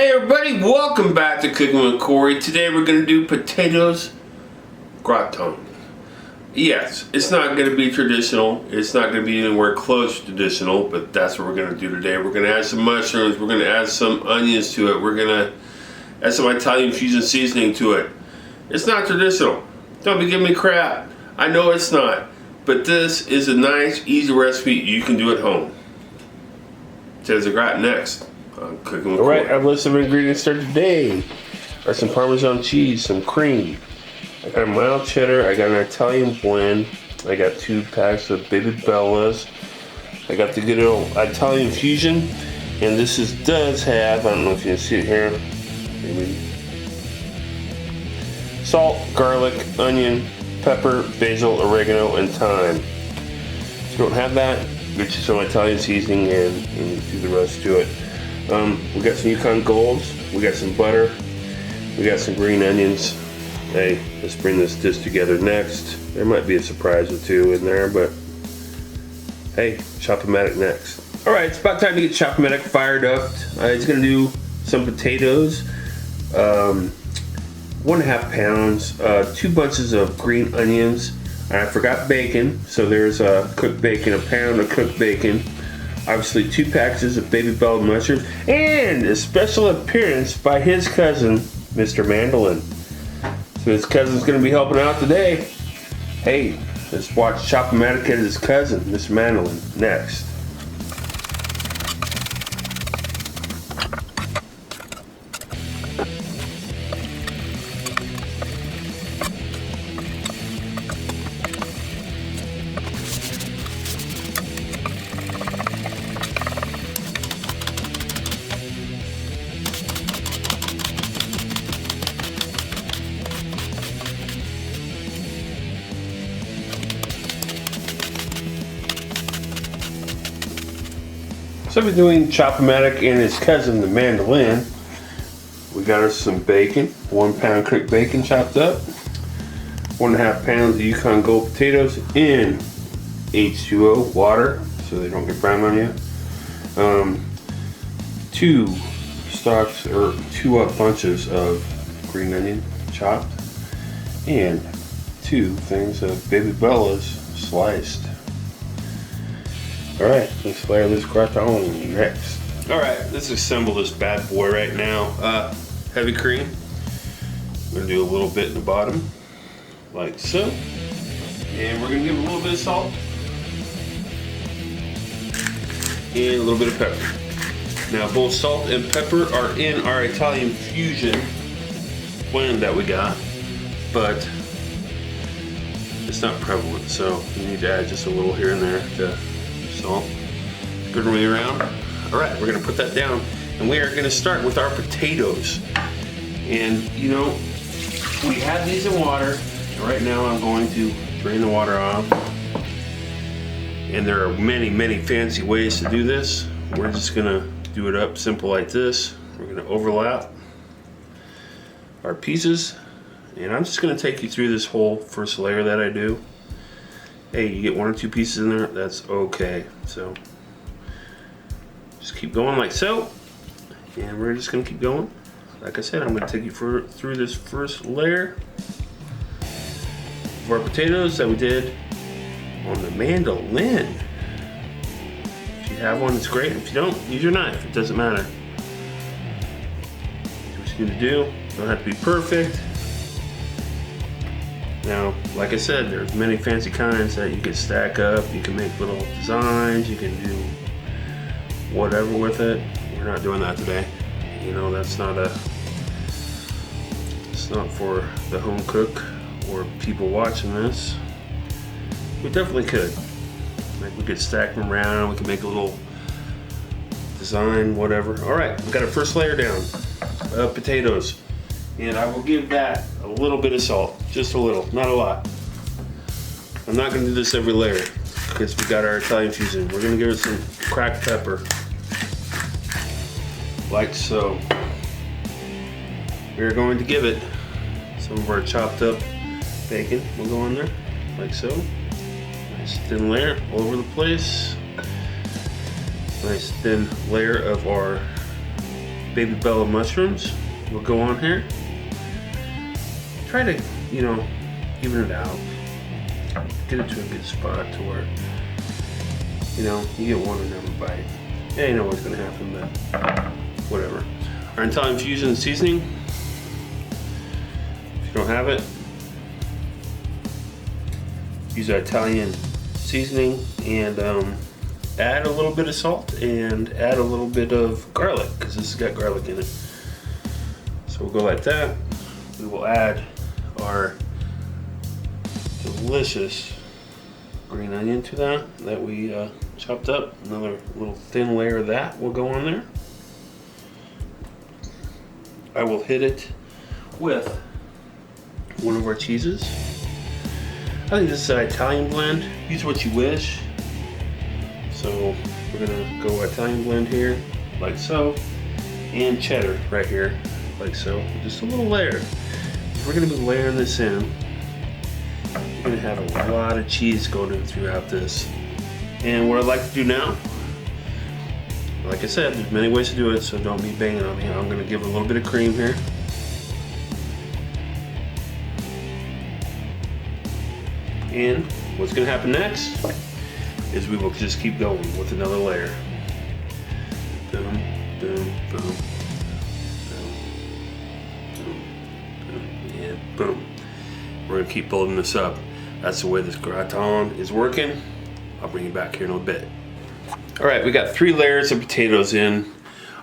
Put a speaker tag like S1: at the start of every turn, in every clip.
S1: Hey everybody, welcome back to Cooking with Corey. Today we're going to do potatoes gratin. Yes, it's not going to be traditional. It's not going to be anywhere close to traditional, but that's what we're going to do today. We're going to add some mushrooms. We're going to add some onions to it. We're going to add some Italian fusion seasoning to it. It's not traditional. Don't be giving me crap. I know it's not. But this is a nice, easy recipe you can do at home. Potatoes gratin next. I'm cooking with Corey.
S2: Alright, our list of ingredients start today. Are some Parmesan cheese, some cream. I got a mild cheddar, I got an Italian blend. I got 2 packs of Baby Bellas. I got the good old Italian fusion. And this does have, I don't know if you can see it here, maybe. Salt, garlic, onion, pepper, basil, oregano, and thyme. If you don't have that, get you some Italian seasoning and do the rest to it. We got some Yukon Golds, we got some butter, we got some green onions. Hey, let's bring this dish together next. There might be a surprise or two in there, but hey, Chop-O-Matic next. Alright, it's about time to get Chop-O-Matic fired up. It's going to do some potatoes, 1.5 pounds, 2 bunches of green onions. I forgot bacon, so there's cooked bacon, a pound of cooked bacon. Obviously 2 packages of Baby Bell mushrooms, and a special appearance by his cousin, Mr. Mandolin. So his cousin's going to be helping out today. Hey, let's watch Chop-O-Matic and his cousin, Mr. Mandolin, next. So we're doing Chop-O-Matic and his cousin, the Mandolin. We got us some bacon, 1 pound cooked bacon chopped up, 1.5 pounds of Yukon Gold potatoes in H2O water so they don't get brown on you. 2 stalks or 2 bunches of green onion chopped, and 2 things of Baby Bellas sliced. Alright, let's layer this gratin next. Alright, let's assemble this bad boy right now. Heavy cream. We're going to do a little bit in the bottom, like so. And we're going to give it a little bit of salt. And a little bit of pepper. Now both salt and pepper are in our Italian fusion blend that we got, but it's not prevalent, so you need to add just a little here and there to salt. Good way around. Alright, we're going to put that down, and we are going to start with our potatoes. And you know, we have these in water, and right now I'm going to drain the water off. And there are many fancy ways to do this. We're just going to do it up simple like this. We're going to overlap our pieces, and I'm just going to take you through this whole first layer that I do. Hey, you get 1 or 2 pieces in there, that's okay. So just keep going like so, and we're just gonna keep going. Like I said, I'm gonna take you through this first layer of our potatoes that we did on the Mandolin. If you have one, it's great. If you don't, use your knife, it doesn't matter. Do what you need to do. Don't have to be perfect. Now, like I said, there's many fancy kinds that you can stack up. You can make little designs. You can do whatever with it. We're not doing that today. You know, it's not for the home cook or people watching this. We definitely could. Like, we could stack them around. We could make a little design, whatever. All right, we got our first layer down of potatoes. And I will give that a little bit of salt, just a little, not a lot. I'm not going to do this every layer because we got our Italian fusion. We're going to give it some cracked pepper, like so. We're going to give it some of our chopped up bacon. We'll go in there, like so. Nice thin layer all over the place. Nice thin layer of our baby bella mushrooms will go on here. Try to, you know, even it out. Get it to a good spot to where, you know, you get one in every bite. Yeah, you know what's gonna happen, but whatever. Our Italian fusion seasoning. If you don't have it, use our Italian seasoning and add a little bit of salt and add a little bit of garlic, because this has got garlic in it. So we'll go like that. We will add our delicious green onion to that we chopped up. Another little thin layer of that will go on there. I will hit it with one of our cheeses. I think this is an Italian blend. Use what you wish. So we're gonna go Italian blend here, like so, and cheddar right here, like so. Just a little layer. We're gonna be layering this in. You're gonna have a lot of cheese going in throughout this. And what I'd like to do now, like I said, there's many ways to do it, so don't be banging on me. I'm gonna give it a little bit of cream here. And what's gonna happen next is we will just keep going with another layer. Boom, boom, boom, boom, boom, boom, and boom. We're gonna keep building this up. That's the way this gratin is working. I'll bring you back here in a bit. All right, we got 3 layers of potatoes in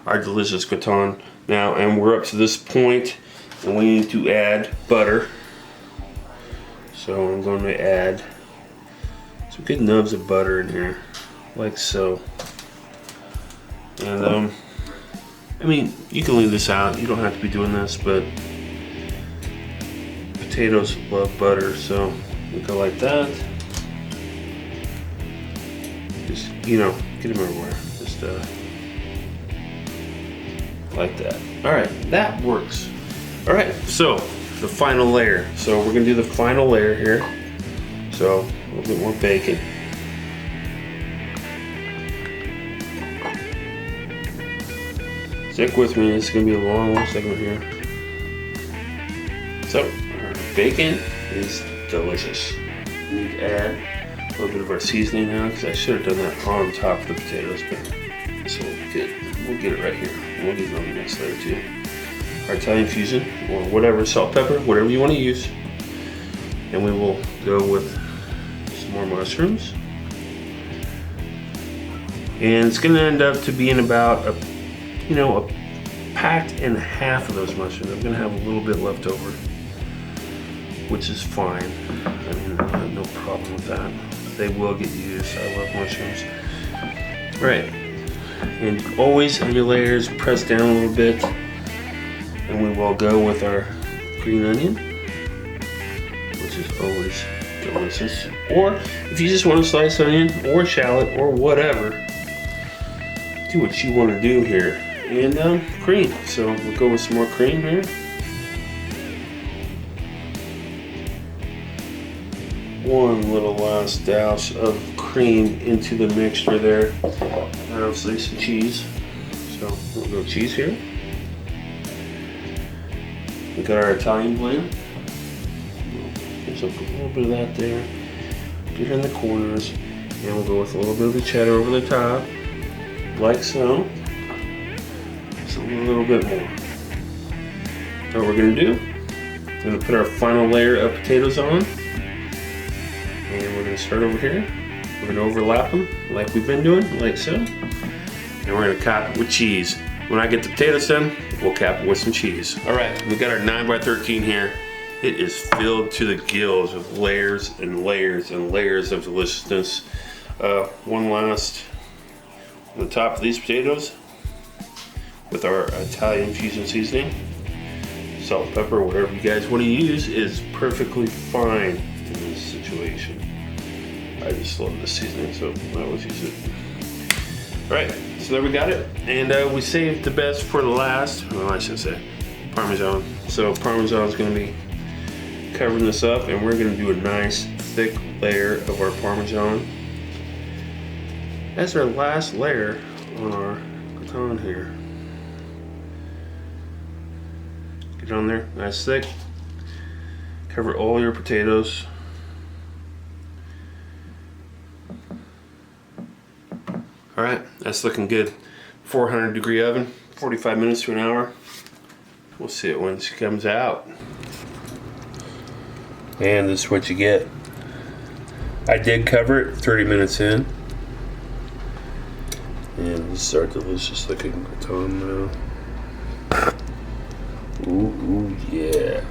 S2: our delicious gratin now, and we're up to this point, and we need to add butter. So I'm going to add some good nubs of butter in here, like so. And I mean, you can leave this out. You don't have to be doing this, but potatoes love butter, so we go like that. Just, you know, get them everywhere. Just like that. All right, that works. All right, so the final layer. So we're gonna do the final layer here. So a little bit more bacon. Stick with me, this is gonna be a long segment here. So our bacon is delicious. We need to add a little bit of our seasoning now, because I should have done that on top of the potatoes, but this will be good. We'll get it right here. We'll get it on the next layer too. Our Italian fusion, or whatever, salt, pepper, whatever you want to use. And we will go with some more mushrooms. And it's going to end up to being about a pack and a half of those mushrooms. I'm going to have a little bit left over, which is fine. I mean, I have no problem with that. They will get used. I love mushrooms. All right, and always on your layers, press down a little bit. And we will go with our green onion, which is always delicious. Or if you just want to slice onion or shallot or whatever, do what you want to do here. And cream. So we'll go with some more cream here. One little last douse of cream into the mixture there. And obviously some cheese. So we'll go cheese here. We got our Italian blend. There's a little bit of that there. Get it in the corners. And we'll go with a little bit of the cheddar over the top. Like so. Just a little bit more. Now what we're going to do, we're going to put our final layer of potatoes on. And we're going to start over here. We're going to overlap them like we've been doing, like so. And we're going to cap it with cheese. When I get the potatoes done, we'll cap it with some cheese. All right, we got our 9x13 here. It is filled to the gills with layers and layers and layers of deliciousness. One last on the top of these potatoes with our Italian fusion seasoning. Salt, pepper, whatever you guys want to use is perfectly fine in this situation. I just love this seasoning, so I always use it. All right, so there we got it. And we saved the best for the last. Well, I should say Parmesan. So Parmesan is going to be covering this up, and we're going to do a nice thick layer of our Parmesan as our last layer on our gratin here. it on there, nice thick. Cover all your potatoes. All right, that's looking good. 400-degree oven, 45 minutes to an hour. We'll see it when she comes out. And this is what you get. I did cover it 30 minutes in. And this is our delicious looking gratin now. Ooh, yeah.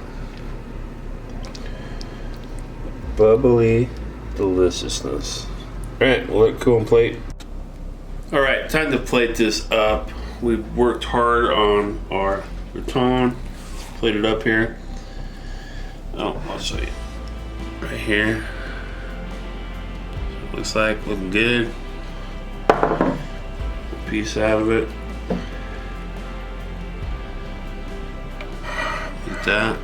S2: Bubbly deliciousness. Alright, we'll let it cool and plate. Alright, time to plate this up. We've worked hard on our gratin. Plate it up here. Oh, I'll show you. Right here. So it looks like, looking good. Piece out of it. Like that.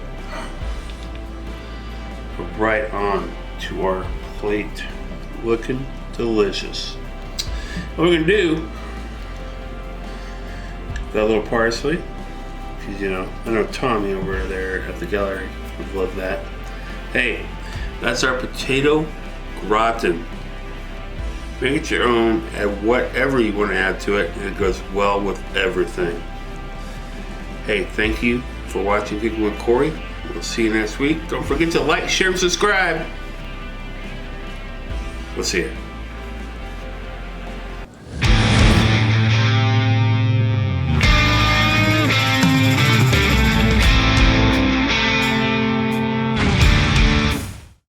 S2: Right on to our plate. Looking delicious. What we're gonna do, got a little parsley. Because, you know, I know Tommy over there at the gallery would love that. Hey, that's our potato gratin. Make it your own, add whatever you want to add to it, and it goes well with everything. Hey, thank you for watching Cooking with Corey. We'll see you next week. Don't forget to like, share, and subscribe. We'll see you.